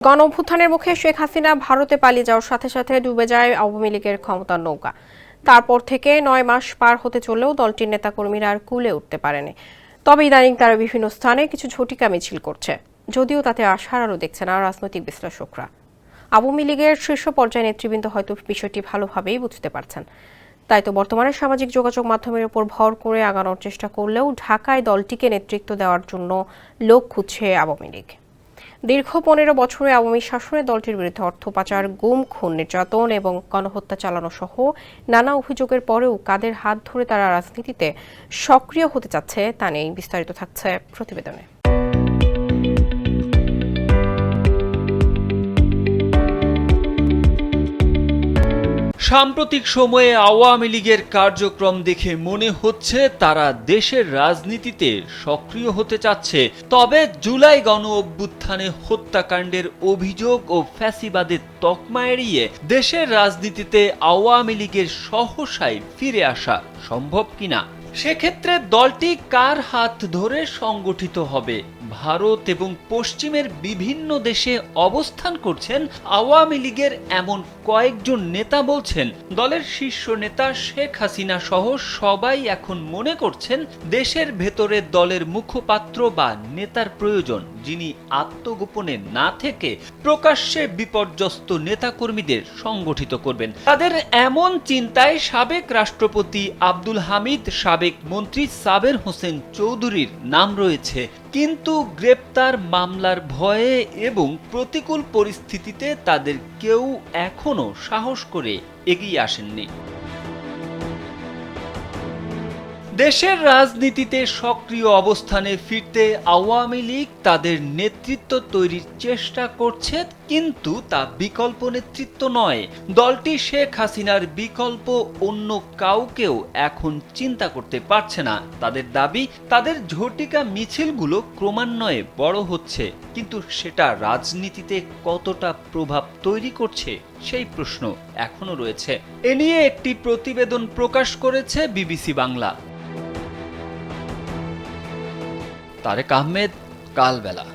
গণঅভ্যুত্থানের মুখে শেখ হাসিনা ভারতে পালিয়ে যাওয়ার সাথে সাথে ডুবে যায় আওয়ামী লীগের ক্ষমতার নৌকা। তারপর থেকে ৯ মাস পার হতে চললেও দলটির নেতাকর্মীরা আর কুলে উঠতে পারেনি। তবে ইদানিং তারা বিভিন্ন স্থানে কিছু ঝটিকা মিছিল করছে, যদিও তাতে আশার আলো দেখছে না রাজনৈতিক বিশ্লেষকরা। আওয়ামী লীগের শীর্ষ পর্যায়ে নেতৃবৃন্দ হয়তো বিষয়টি ভালোভাবেই বুঝতে পারছেন। তাই তো বর্তমানে সামাজিক যোগাযোগ মাধ্যমের উপর ভর করে আগানোর চেষ্টা করলেও ঢাকায় দলটিকে নেতৃত্ব দেওয়ার জন্য লোক খুঁজছে আওয়ামী লীগ। দীর্ঘ ১৫ বছরে আওয়ামী শাসনে দলটির বিরুদ্ধে অর্থ পাচার, গুম, খুন, নির্যাতন এবং গণহত্যা চালানো সহ নানা অভিযোগের পরেও কাদের হাত ধরে তারা রাজনীতিতে সক্রিয় হতে চাচ্ছে তা নিয়ে বিস্তারিত থাকছে প্রতিবেদনে। সাম্প্রতিক সময়ে আওয়ামী লীগের কার্যক্রম দেখে মনে হচ্ছে তারা দেশের রাজনীতিতে সক্রিয় হতে চাচ্ছে। তবে জুলাই গণ অভ্যুত্থানে হত্যাকাণ্ডের অভিযোগ ও ফ্যাসিবাদের তকমা এড়িয়ে দেশের রাজনীতিতে আওয়ামী লীগের সহসায় ফিরে আসা সম্ভব কিনা, সেক্ষেত্রে দলটি কার হাত ধরে সংগঠিত হবে? ভারত এবং পশ্চিমের বিভিন্ন দেশে অবস্থান করছেন আওয়ামী লীগের এমন কয়েকজন নেতা বলছেন, দলের শীর্ষ নেতা শেখ হাসিনা সহ সবাই এখন মনে করছেন দেশের ভেতরে দলের মুখপাত্র বা নেতার প্রয়োজন, যিনি আত্মগোপনে না থেকে প্রকাশ্যে বিপর্যস্ত নেতাকর্মীদের সংগঠিত করবেন। তাদের এমন চিন্তায় সাবেক রাষ্ট্রপতি আব্দুল হামিদ, সাবেক মন্ত্রী সাবের হোসেন চৌধুরীর নাম রয়েছে। কিন্তু গ্রেপ্তার মামলার ভয়ে এবং প্রতিকূল পরিস্থিতিতে তাদের কেউ এখনো সাহস করে এগিয়ে আসেননি। দেশের রাজনীতিতে সক্রিয় অবস্থানে ফিরতে আওয়ামী লীগ তাদের নেতৃত্ব তৈরির চেষ্টা করছে, কিন্তু তা বিকল্প নেতৃত্ব নয়। দলটি শেখ হাসিনার বিকল্প অন্য কাউকেও এখন চিন্তা করতে পারছে না। তাদের দাবি, তাদের ঝটিকা মিছিলগুলো ক্রমান্বয়ে বড় হচ্ছে, কিন্তু সেটা রাজনীতিতে কতটা প্রভাব তৈরি করছে সেই প্রশ্ন এখনো রয়েছে। এ নিয়ে একটি প্রতিবেদন প্রকাশ করেছে বিবিসি বাংলা। তারেক আহমেদ, কালবেলা।